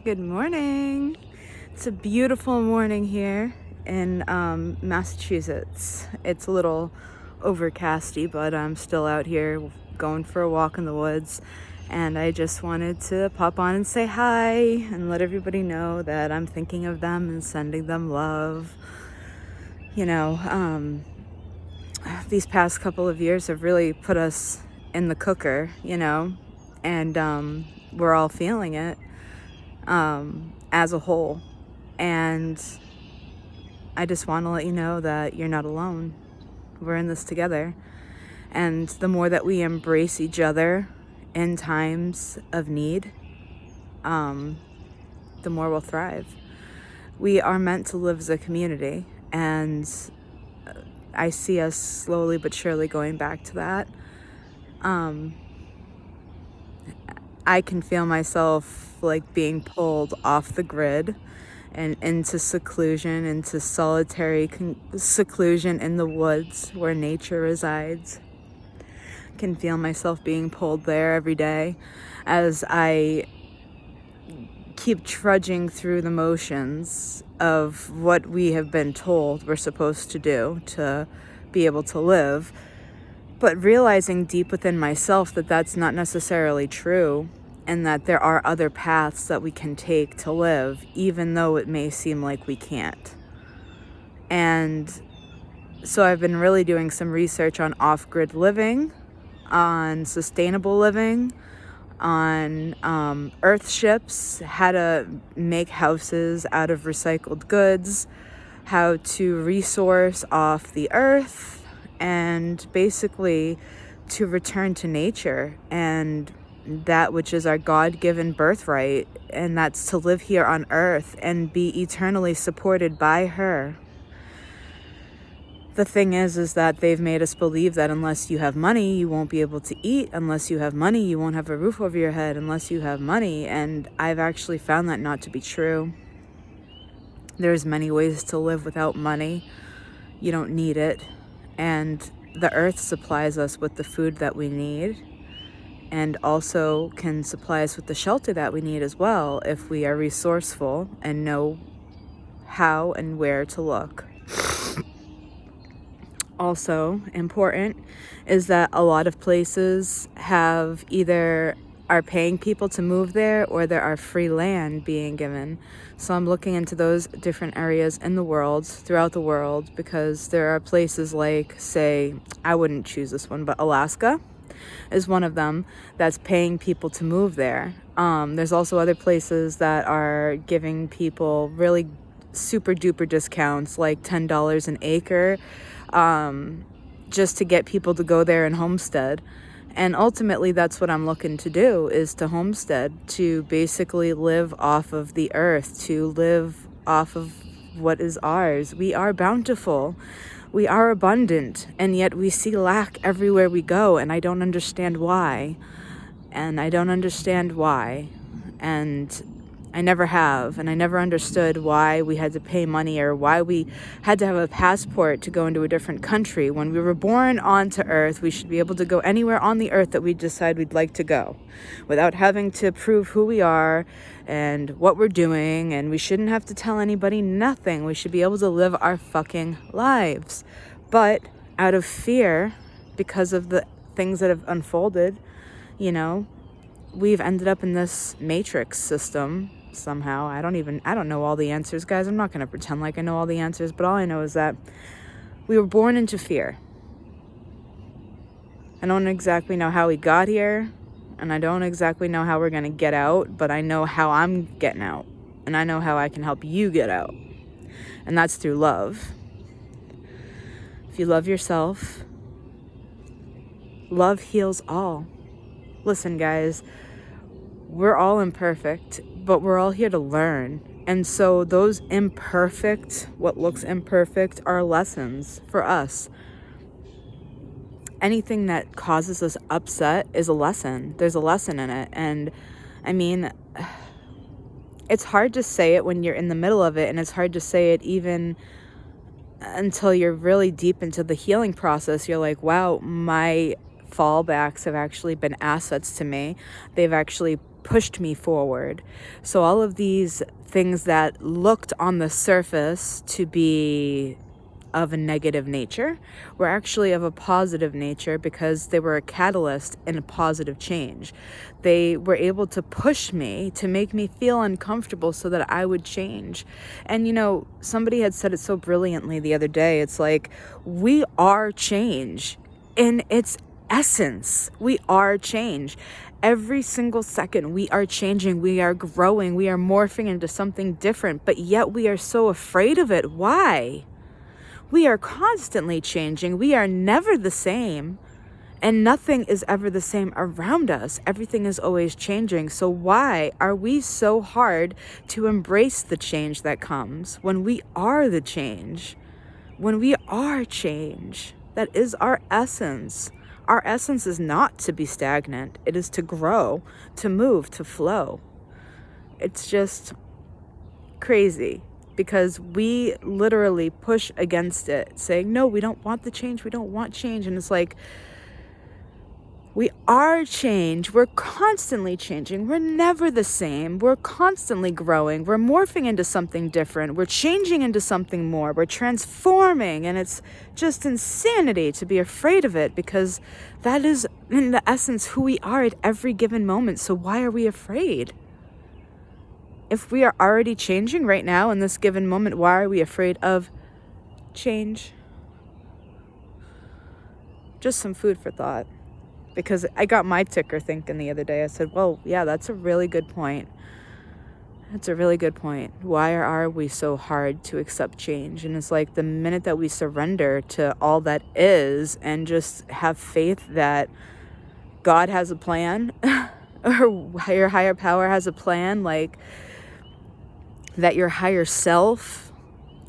Good morning. It's a beautiful morning here in Massachusetts. It's a little overcasty, but I'm still out here going for a walk in the woods. And I just wanted to pop on and say hi and let everybody know that I'm thinking of them and sending them love. You know, these past couple of years have really put us in the cooker, and we're all feeling it as a whole. And I just want to let you know that you're not alone. We're in this together. And the more that we embrace each other in times of need, the more we'll thrive. We are meant to live as a community, and I see us slowly but surely going back to that. I can feel myself like being pulled off the grid and into seclusion, into solitary seclusion in the woods where nature resides. I can feel myself being pulled there every day as I keep trudging through the motions of what we have been told we're supposed to do to be able to live, but realizing deep within myself that that's not necessarily true, and that there are other paths that we can take to live, even though it may seem like we can't. And so I've been really doing some research on off-grid living, on sustainable living, on earth ships, how to make houses out of recycled goods, how to resource off the earth, and basically to return to nature and that which is our God-given birthright, and that's to live here on earth and be eternally supported by her. The thing is that they've made us believe that unless you have money, you won't be able to eat. Unless you have money, you won't have a roof over your head unless you have money. And I've actually found that not to be true. There's many ways to live without money. You don't need it. And the earth supplies us with the food that we need, and also can supply us with the shelter that we need as well if we are resourceful and know how and where to look. Also important is that a lot of places have either are paying people to move there, or there are free land being given. So I'm looking into those different areas in the world, throughout the world, because there are places like, say, I wouldn't choose this one, but Alaska is one of them that's paying people to move there. There's also other places that are giving people really super duper discounts, like $10 an acre, just to get people to go there and homestead. And ultimately that's what I'm looking to do, is to homestead, to basically live off of the earth, to live off of what is ours. We are bountiful. We are abundant, and yet we see lack everywhere we go, and I don't understand why. And I never have, and I never understood why we had to pay money, or why we had to have a passport to go into a different country. When we were born onto earth, we should be able to go anywhere on the earth that we decide we'd like to go, without having to prove who we are and what we're doing, and we shouldn't have to tell anybody nothing. We should be able to live our fucking lives. But out of fear, because of the things that have unfolded, we've ended up in this matrix system somehow. I don't know all the answers, guys. I'm not going to pretend like I know all the answers, but all I know is that we were born into fear. I don't exactly know how we got here, and I don't exactly know how we're going to get out, but I know how I'm getting out, and I know how I can help you get out, and that's through love. If you love yourself, love heals all. Listen, guys, we're all imperfect, but we're all here to learn. And so those what looks imperfect, are lessons for us. Anything that causes us upset is a lesson. There's a lesson in it. And I mean, it's hard to say it when you're in the middle of it, and it's hard to say it even until you're really deep into the healing process. You're like, wow, my fallbacks have actually been assets to me. They've actually pushed me forward. So all of these things that looked on the surface to be of a negative nature were actually of a positive nature, because they were a catalyst in a positive change. They were able to push me to make me feel uncomfortable so that I would change. And somebody had said it so brilliantly the other day. It's like, we are change in its essence. We are change. Every single second we are changing, we are growing, we are morphing into something different, but yet we are so afraid of it. Why? We are constantly changing. We are never the same. And nothing is ever the same around us. Everything is always changing. So why are we so hard to embrace the change that comes when we are the change? When we are change, that is our essence. Our essence is not to be stagnant. It is to grow, to move, to flow. It's just crazy, because we literally push against it, saying, no, we don't want the change. We don't want change. And it's like, we are change. We're constantly changing. We're never the same. We're constantly growing. We're morphing into something different. We're changing into something more. We're transforming. And it's just insanity to be afraid of it, because that is, in the essence, who we are at every given moment. So why are we afraid? If we are already changing right now in this given moment, why are we afraid of change? Just some food for thought. Because I got my ticker thinking the other day. I said, well, yeah, that's a really good point. That's a really good point. Why are we so hard to accept change? And it's like, the minute that we surrender to all that is and just have faith that God has a plan or your higher power has a plan, like that your higher self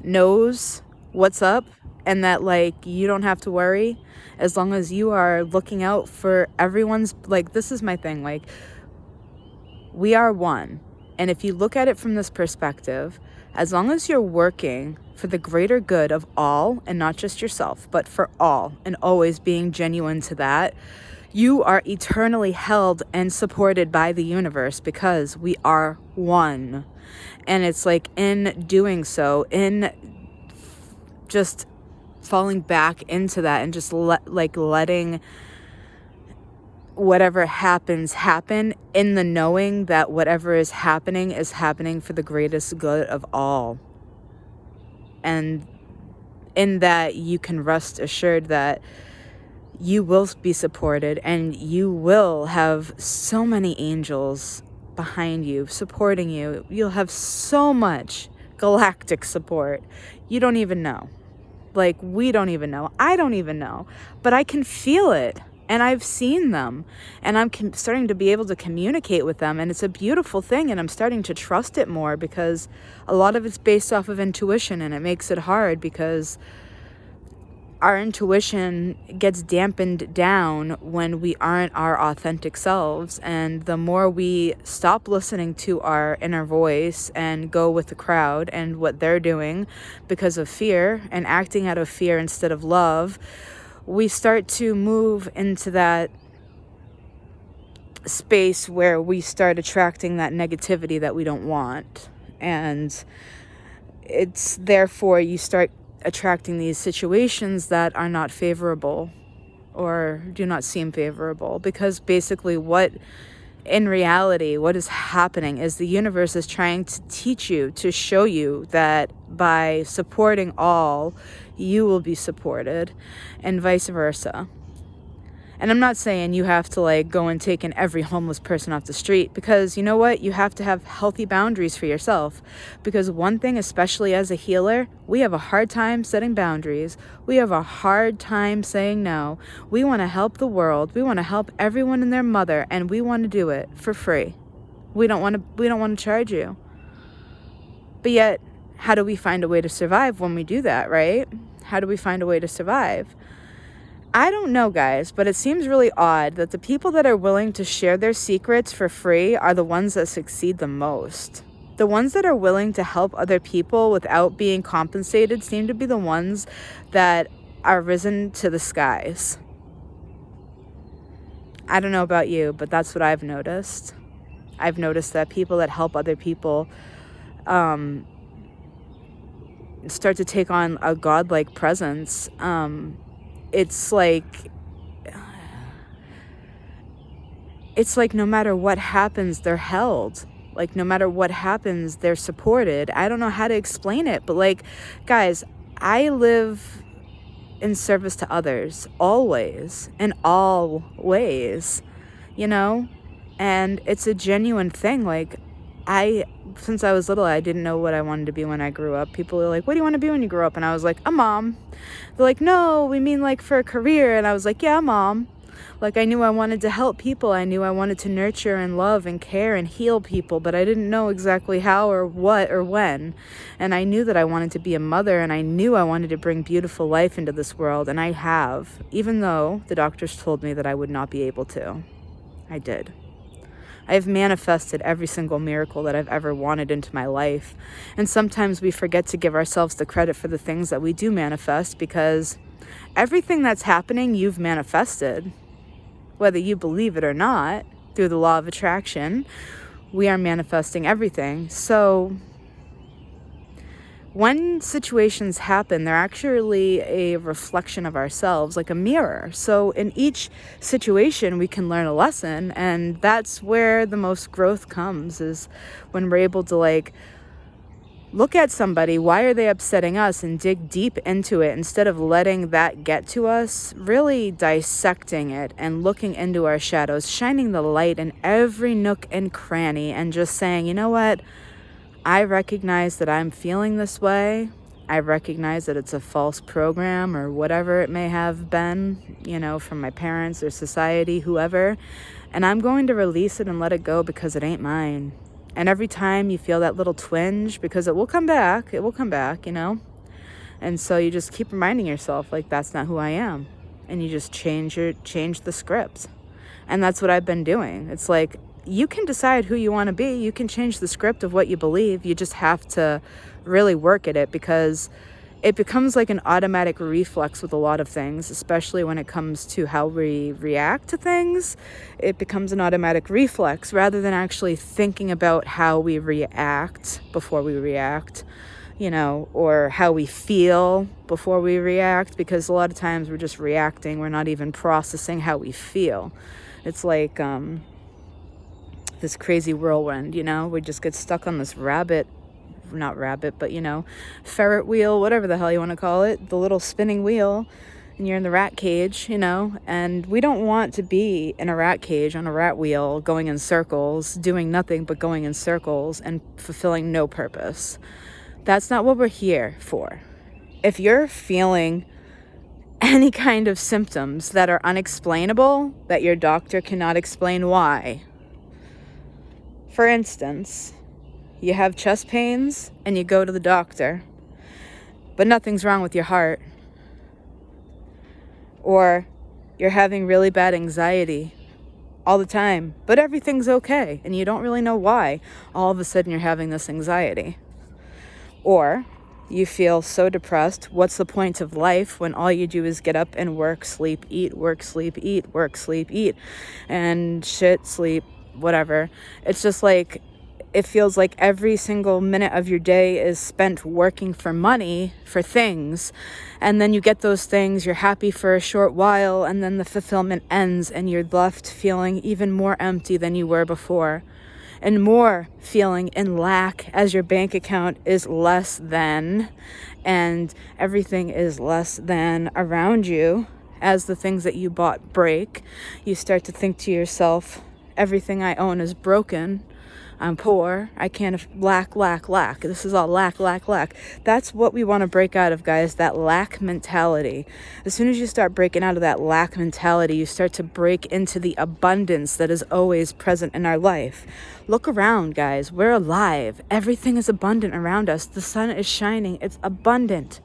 knows what's up, and that like you don't have to worry as long as you are looking out for everyone's, like, this is my thing, like, we are one. And if you look at it from this perspective, as long as you're working for the greater good of all, and not just yourself, but for all, and always being genuine to that, you are eternally held and supported by the universe, because we are one. And it's like, in doing so, in just falling back into that and just letting whatever happens happen, in the knowing that whatever is happening for the greatest good of all. And in that, you can rest assured that you will be supported, and you will have so many angels behind you, supporting you. You'll have so much galactic support. You don't even know. Like, we don't even know. I don't even know. But I can feel it. And I've seen them. And I'm starting to be able to communicate with them. And it's a beautiful thing. And I'm starting to trust it more, because a lot of it's based off of intuition. And it makes it hard, because our intuition gets dampened down when we aren't our authentic selves. And the more we stop listening to our inner voice and go with the crowd and what they're doing because of fear, and acting out of fear instead of love, we start to move into that space where we start attracting that negativity that we don't want. And it's therefore you start attracting these situations that are not favorable or do not seem favorable, because basically in reality what is happening is the universe is trying to teach you, to show you that by supporting all, you will be supported, and vice versa. And I'm not saying you have to like go and take in every homeless person off the street, because you know what? You have to have healthy boundaries for yourself. Because one thing, especially as a healer, we have a hard time setting boundaries. We have a hard time saying no. We want to help the world. We want to help everyone and their mother, and we want to do it for free. We don't want to charge you. But yet, how do we find a way to survive when we do that, right? How do we find a way to survive? I don't know, guys, but it seems really odd that the people that are willing to share their secrets for free are the ones that succeed the most. The ones that are willing to help other people without being compensated seem to be the ones that are risen to the skies. I don't know about you, but that's what I've noticed. I've noticed that people that help other people start to take on a godlike presence. It's like no matter what happens, they're held. Like, no matter what happens, they're supported. I don't know how to explain it, but like, guys, I live in service to others, always, in all ways, you know? And it's a genuine thing. Like, since I was little, I didn't know what I wanted to be when I grew up. People were like, what do you want to be when you grow up? And I was like, a mom. They're like, no, we mean like for a career. And I was like, yeah, mom. Like, I knew I wanted to help people. I knew I wanted to nurture and love and care and heal people, but I didn't know exactly how or what or when. And I knew that I wanted to be a mother, and I knew I wanted to bring beautiful life into this world. And I have, even though the doctors told me that I would not be able to. I did. I have manifested every single miracle that I've ever wanted into my life. And sometimes we forget to give ourselves the credit for the things that we do manifest, because everything that's happening, you've manifested. Whether you believe it or not, through the law of attraction, we are manifesting everything. So when situations happen, they're actually a reflection of ourselves, like a mirror. So in each situation, we can learn a lesson. And that's where the most growth comes, is when we're able to like look at somebody, why are they upsetting us, and dig deep into it instead of letting that get to us, really dissecting it and looking into our shadows, shining the light in every nook and cranny, and just saying, you know what? I recognize that I'm feeling this way. I recognize that it's a false program or whatever it may have been, you know, from my parents or society, whoever. And I'm going to release it and let it go, because it ain't mine. And every time you feel that little twinge, because it will come back, you know? And so you just keep reminding yourself, like, that's not who I am. And you just change the script. And that's what I've been doing. It's like, you can decide who you want to be. You can change the script of what you believe. You just have to really work at it, because it becomes like an automatic reflex with a lot of things, especially when it comes to how we react to things. It becomes an automatic reflex rather than actually thinking about how we react before we react, you know, or how we feel before we react, because a lot of times we're just reacting. We're not even processing how we feel. It's like this crazy whirlwind, you know? We just get stuck on this ferret wheel, whatever the hell you want to call it, the little spinning wheel, and you're in the rat cage, you know? And we don't want to be in a rat cage on a rat wheel, going in circles, doing nothing but going in circles and fulfilling no purpose. That's not what we're here for. If you're feeling any kind of symptoms that are unexplainable, that your doctor cannot explain why, for instance, you have chest pains and you go to the doctor, but nothing's wrong with your heart. Or you're having really bad anxiety all the time, but everything's okay and you don't really know why. All of a sudden you're having this anxiety. Or you feel so depressed. What's the point of life when all you do is get up and work, sleep, eat, work, sleep, eat, work, sleep, eat, and shit, sleep, whatever. It's just like, it feels like every single minute of your day is spent working for money, for things. And then you get those things, you're happy for a short while, and then the fulfillment ends and you're left feeling even more empty than you were before. And more feeling in lack as your bank account is less than, and everything is less than around you. As the things that you bought break, you start to think to yourself, everything I own is broken. I'm poor. I can't lack. This is all lack. That's what we want to break out of, guys, that lack mentality. As soon as you start breaking out of that lack mentality, you start to break into the abundance that is always present in our life. Look around, guys. We're alive. Everything is abundant around us. The sun is shining. It's abundant.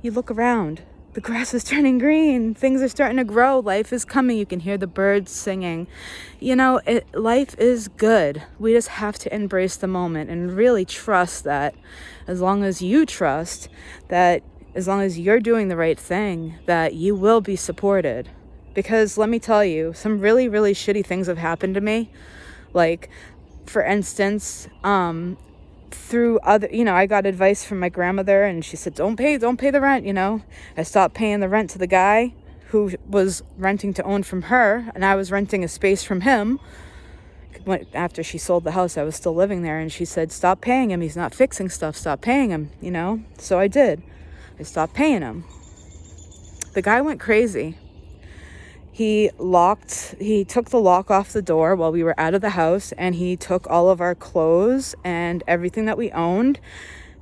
You look around. The grass is turning green. Things are starting to grow. Life is coming. You can hear the birds singing. You know, life is good. We just have to embrace the moment and really trust that as long as you trust that, as long as you're doing the right thing, that you will be supported. Because let me tell you, some really, really shitty things have happened to me. Like, for instance, through other, I got advice from my grandmother, and she said, don't pay the rent. I stopped paying the rent to the guy who was renting to own from her, and I was renting a space from him. After she sold the house, I was still living there, and she said, stop paying him, he's not fixing stuff, stop paying him. So I did. I stopped paying him. The guy went crazy. He took the lock off the door while we were out of the house, and he took all of our clothes and everything that we owned.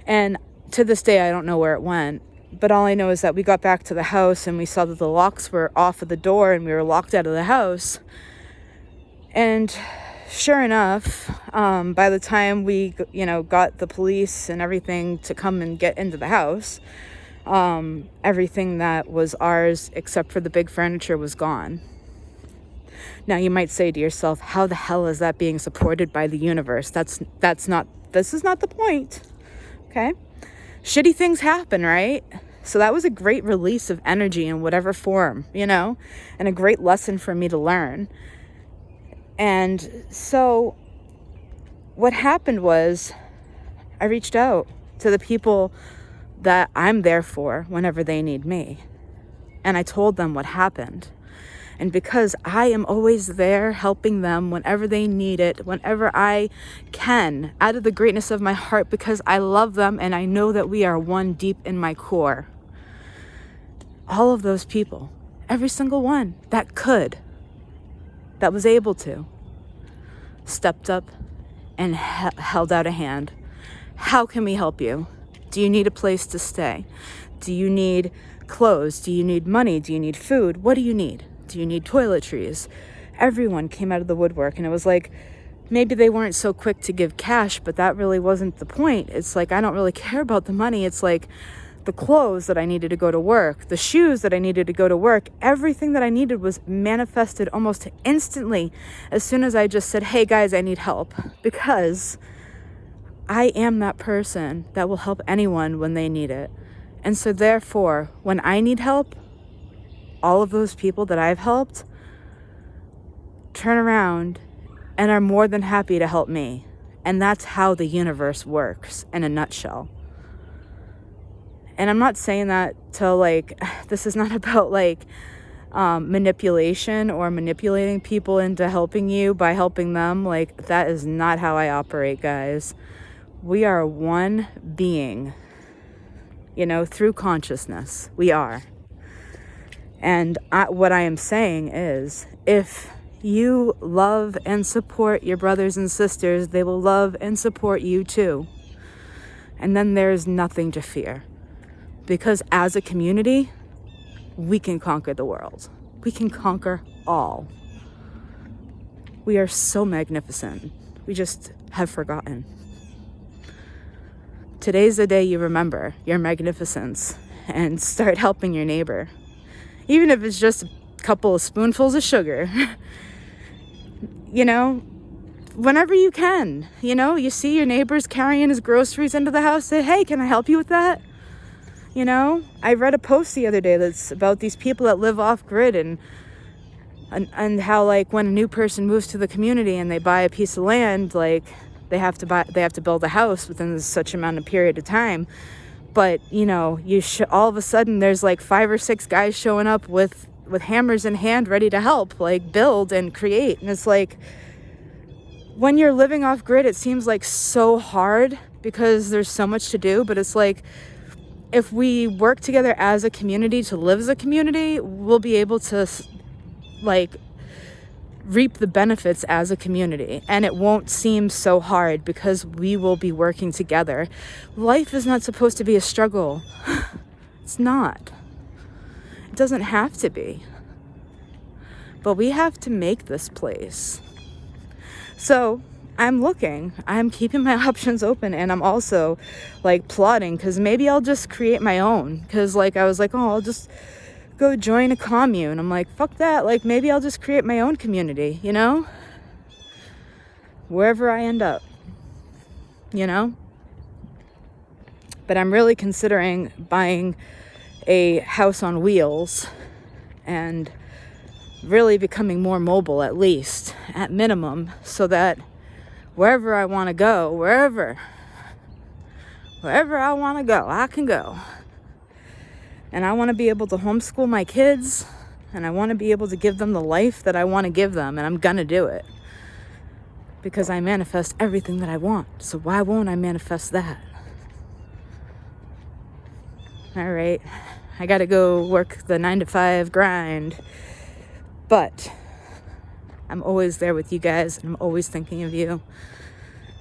And to this day, I don't know where it went. But all I know is that we got back to the house and we saw that the locks were off of the door and we were locked out of the house. And sure enough, by the time we, got the police and everything to come and get into the house, everything that was ours except for the big furniture was gone. Now you might say to yourself, how the hell is that being supported by the universe? This is not the point. Okay? Shitty things happen, right? So that was a great release of energy in whatever form, and a great lesson for me to learn. And so what happened was I reached out to the people that I'm there for whenever they need me. And I told them what happened. And because I am always there helping them whenever they need it, whenever I can, out of the greatness of my heart, because I love them and I know that we are one deep in my core. All of those people, every single one that was able to, stepped up and held out a hand. How can we help you? Do you need a place to stay? Do you need clothes? Do you need money? Do you need food? What do you need? Do you need toiletries? Everyone came out of the woodwork, and it was like, maybe they weren't so quick to give cash, but that really wasn't the point. It's like, I don't really care about the money. It's like the clothes that I needed to go to work, the shoes that I needed to go to work, everything that I needed was manifested almost instantly as soon as I just said, hey guys, I need help, because I am that person that will help anyone when they need it. And so therefore, when I need help, all of those people that I've helped turn around and are more than happy to help me. And that's how the universe works in a nutshell. And I'm not saying that to this is not about manipulation or manipulating people into helping you by helping them. That is not how I operate, guys. We are one being, through consciousness. We are. And what I am saying is, if you love and support your brothers and sisters, they will love and support you too. And then there's nothing to fear. Because as a community, we can conquer the world. We can conquer all. We are so magnificent. We just have forgotten. Today's the day you remember your magnificence and start helping your neighbor. Even if it's just a couple of spoonfuls of sugar. Whenever you can. You see your neighbor's carrying his groceries into the house, say, hey, can I help you with that? I read a post the other day that's about these people that live off grid and how when a new person moves to the community and they buy a piece of land, they have to build a house within such amount of period of time. But all of a sudden there's 5 or 6 guys showing up with hammers in hand ready to help build and create. And it's when you're living off grid, it seems so hard because there's so much to do, but it's if we work together as a community to live as a community, we'll be able to reap the benefits as a community, and it won't seem so hard because we will be working together. Life is not supposed to be a struggle. It's not. It doesn't have to be. But we have to make this place. So I'm keeping my options open, and I'm also plotting, because maybe I'll just create my own, because I was I'll just go join a commune. I'm fuck that, maybe I'll just create my own community, wherever I end up, but I'm really considering buying a house on wheels and really becoming more mobile, at least, at minimum, so that wherever I want to go, wherever I want to go, I can go. And I want to be able to homeschool my kids, and I want to be able to give them the life that I want to give them, and I'm gonna do it. Because I manifest everything that I want. So why won't I manifest that? All right, I gotta go work the 9-to-5 grind. But I'm always there with you guys, and I'm always thinking of you.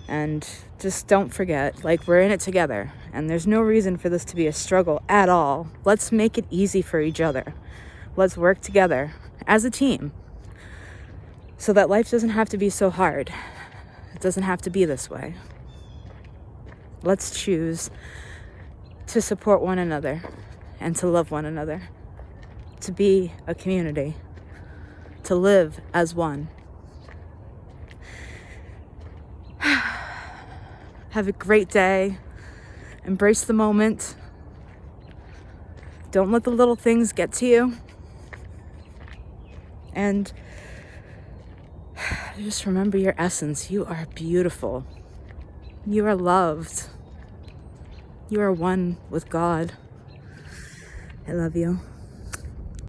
And just don't forget, like, we're in it together, and there's no reason for this to be a struggle at all. Let's make it easy for each other. Let's work together as a team so that life doesn't have to be so hard. It doesn't have to be this way. Let's choose to support one another and to love one another, to be a community, to live as one. Have a great day. Embrace the moment. Don't let the little things get to you. And just remember your essence. You are beautiful. You are loved. You are one with God. I love you.